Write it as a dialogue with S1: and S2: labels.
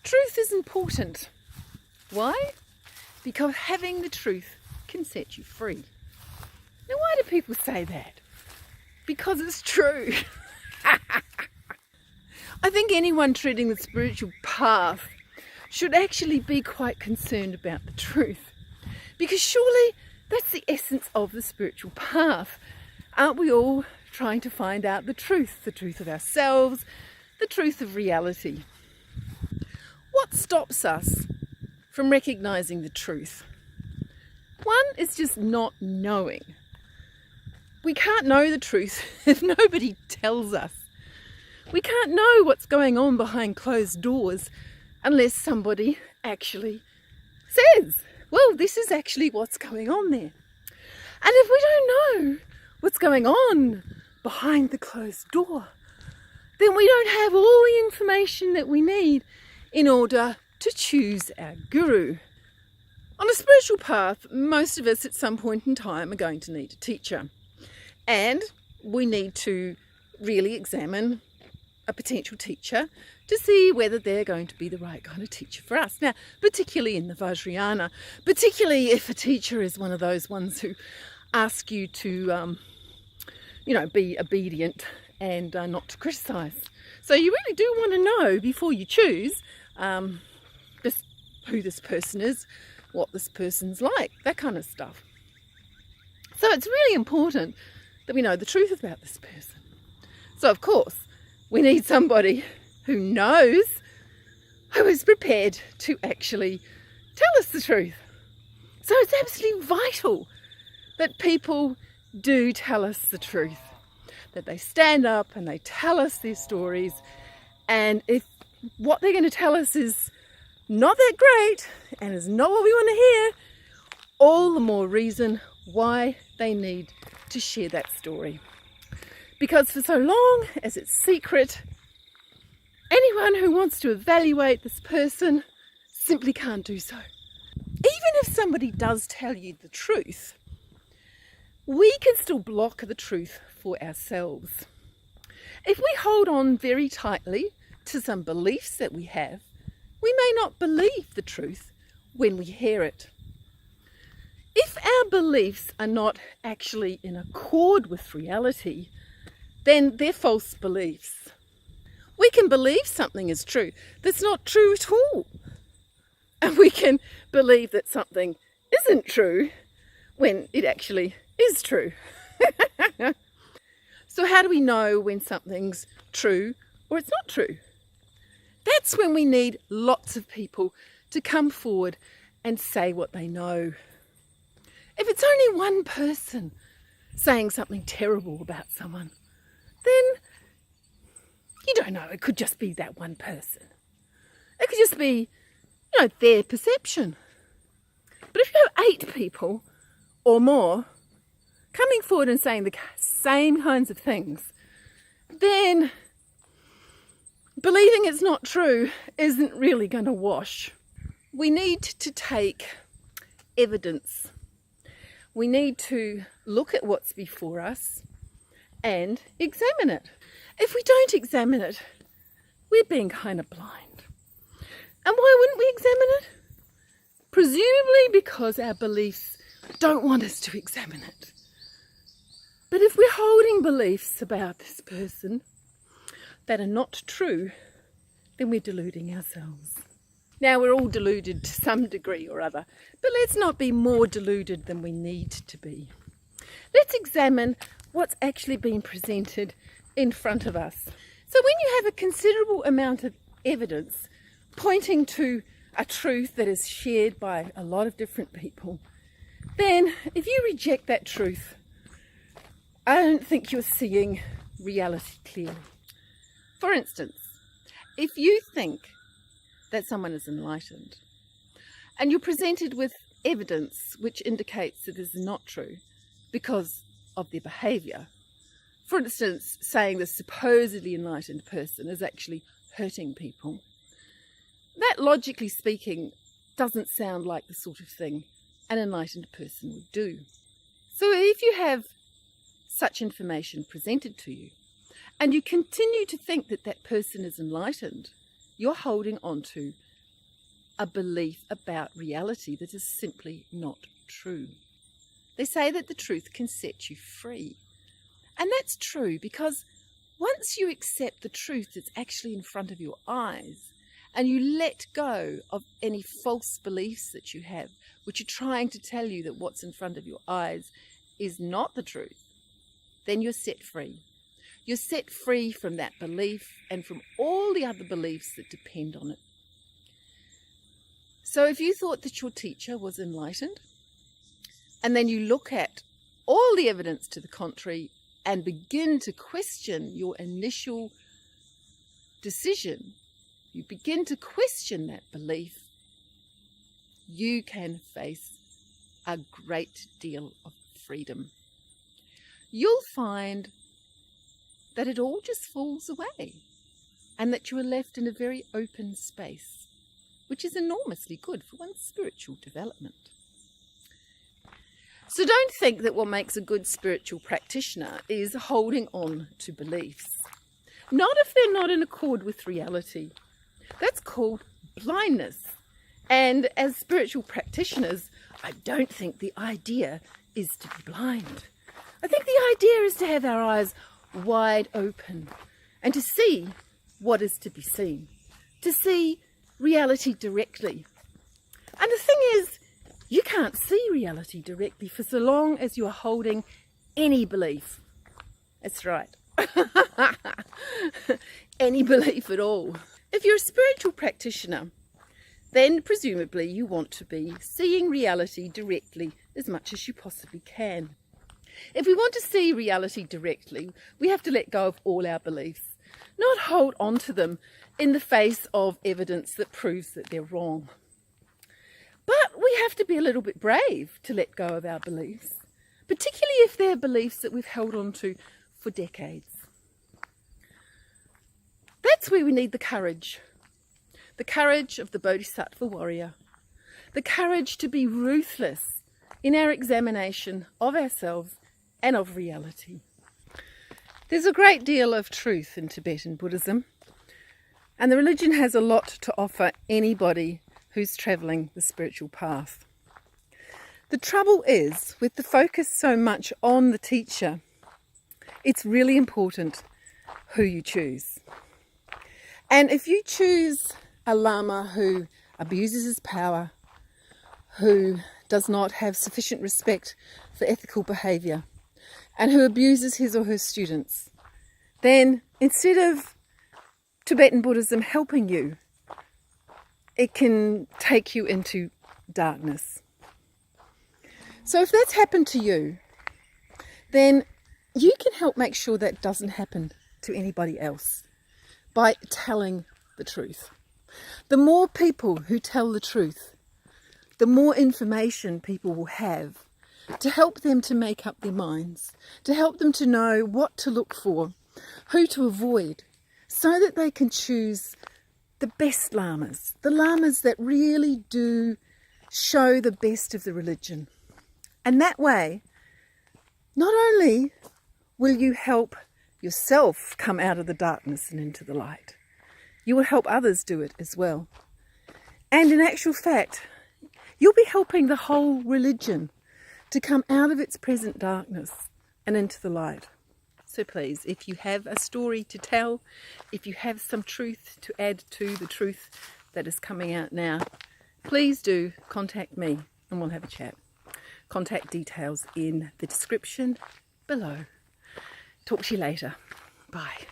S1: Truth is important. Why? Because having the truth can set you free. Now, why do people say that? Because it's true. I think anyone treading the spiritual path should actually be quite concerned about the truth. Because surely that's the essence of the spiritual path. Aren't we all trying to find out the truth of ourselves, the truth of reality? What stops us from recognizing the truth? One is just not knowing. We can't know the truth if nobody tells us. We can't know what's going on behind closed doors unless somebody actually says, well, this is actually what's going on there. And if we don't know what's going on behind the closed door, then we don't have all the information that we need in order to choose our guru. On a spiritual path, most of us at some point in time are going to need a teacher. And we need to really examine a potential teacher to see whether they're going to be the right kind of teacher for us. Now, particularly in the Vajrayana, particularly if a teacher is one of those ones who ask you to, be obedient and not to criticise. So you really do want to know before you choose just who this person is, what this person's like, that kind of stuff. So it's really important that we know the truth about this person. So of course, we need somebody who knows, who is prepared to actually tell us the truth. So it's absolutely vital that people do tell us the truth, that they stand up and they tell us their stories. And if what they're going to tell us is not that great and is not what we want to hear, all the more reason why they need to share that story. Because for so long as it's secret, anyone who wants to evaluate this person simply can't do so. Even if somebody does tell you the truth, we can still block the truth for ourselves. If we hold on very tightly to some beliefs that we have, we may not believe the truth when we hear it. If our beliefs are not actually in accord with reality, then they're false beliefs. We can believe something is true that's not true at all. And we can believe that something isn't true when it actually is true. So how do we know when something's true or it's not true? That's when we need lots of people to come forward and say what they know. If it's only one person saying something terrible about someone, then you don't know, it could just be that one person. It could just be, their perception. But if you have 8 people or more coming forward and saying the same kinds of things, then believing it's not true isn't really going to wash. We need to take evidence. We need to look at what's before us and examine it. If we don't examine it, we're being kind of blind. And why wouldn't we examine it? Presumably because our beliefs don't want us to examine it. But if we're holding beliefs about this person that are not true, then we're deluding ourselves. Now, we're all deluded to some degree or other, but let's not be more deluded than we need to be. Let's examine what's actually been presented in front of us. So when you have a considerable amount of evidence pointing to a truth that is shared by a lot of different people, then if you reject that truth, I don't think you're seeing reality clearly. For instance, if you think that someone is enlightened and you're presented with evidence which indicates that this is not true because of their behaviour, for instance, saying the supposedly enlightened person is actually hurting people, that logically speaking doesn't sound like the sort of thing an enlightened person would do. So if you have such information presented to you and you continue to think that that person is enlightened, you're holding on to a belief about reality that is simply not true. They say that the truth can set you free. And that's true, because once you accept the truth that's actually in front of your eyes, and you let go of any false beliefs that you have, which are trying to tell you that what's in front of your eyes is not the truth, then you're set free. You're set free from that belief and from all the other beliefs that depend on it. So if you thought that your teacher was enlightened, and then you look at all the evidence to the contrary and begin to question your initial decision, you begin to question that belief, you can face a great deal of freedom. You'll find that it all just falls away and that you are left in a very open space, which is enormously good for one's spiritual development. So don't think that what makes a good spiritual practitioner is holding on to beliefs. Not if they're not in accord with reality. That's called blindness. And as spiritual practitioners, I don't think the idea is to be blind. I think the idea is to have our eyes wide open and to see what is to be seen, to see reality directly. And the thing is, you can't see reality directly for so long as you are holding any belief. That's right. Any belief at all. If you're a spiritual practitioner, then presumably you want to be seeing reality directly as much as you possibly can. If we want to see reality directly, we have to let go of all our beliefs, not hold on to them in the face of evidence that proves that they're wrong. But we have to be a little bit brave to let go of our beliefs, particularly if they're beliefs that we've held on to for decades. That's where we need the courage of the Bodhisattva warrior, the courage to be ruthless in our examination of ourselves and of reality. There's a great deal of truth in Tibetan Buddhism, and the religion has a lot to offer anybody who's travelling the spiritual path. The trouble is, with the focus so much on the teacher, it's really important who you choose. And if you choose a Lama who abuses his power, who does not have sufficient respect for ethical behaviour, and who abuses his or her students, then instead of Tibetan Buddhism helping you, it can take you into darkness. So if that's happened to you, then you can help make sure that doesn't happen to anybody else by telling the truth. The more people who tell the truth, the more information people will have to help them to make up their minds, to help them to know what to look for, who to avoid, so that they can choose the best lamas, the lamas that really do show the best of the religion. And that way, not only will you help yourself come out of the darkness and into the light, you will help others do it as well. And in actual fact, you'll be helping the whole religion to come out of its present darkness and into the light. So please, if you have a story to tell, if you have some truth to add to the truth that is coming out now, please do contact me and we'll have a chat. Contact details in the description below. Talk to you later. Bye.